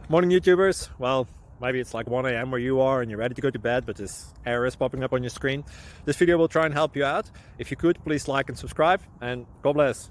Morning YouTubers. Well, maybe it's like 1 a.m. where you are and you're ready to go to bed, but this error is popping up on your screen. This video will try and help you out. If you could, please like and subscribe, and God bless.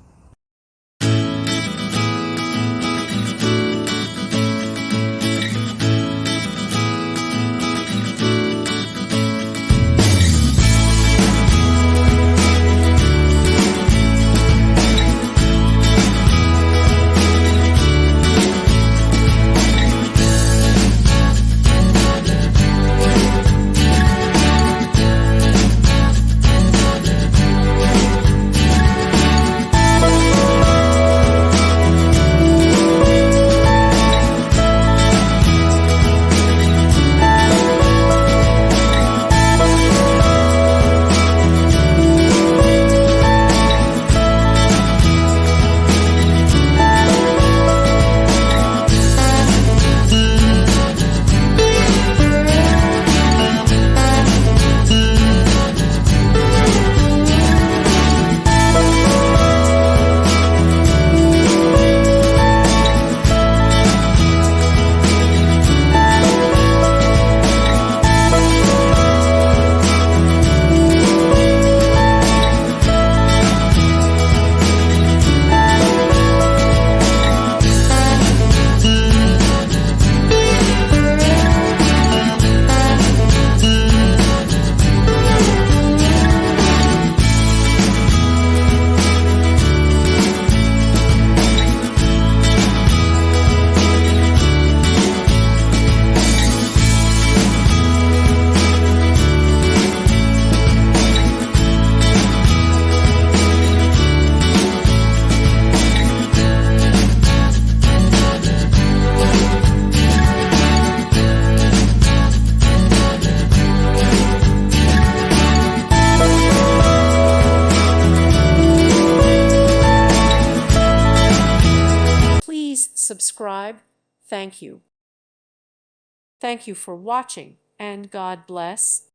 Subscribe. Thank you. Thank you for watching, and God bless.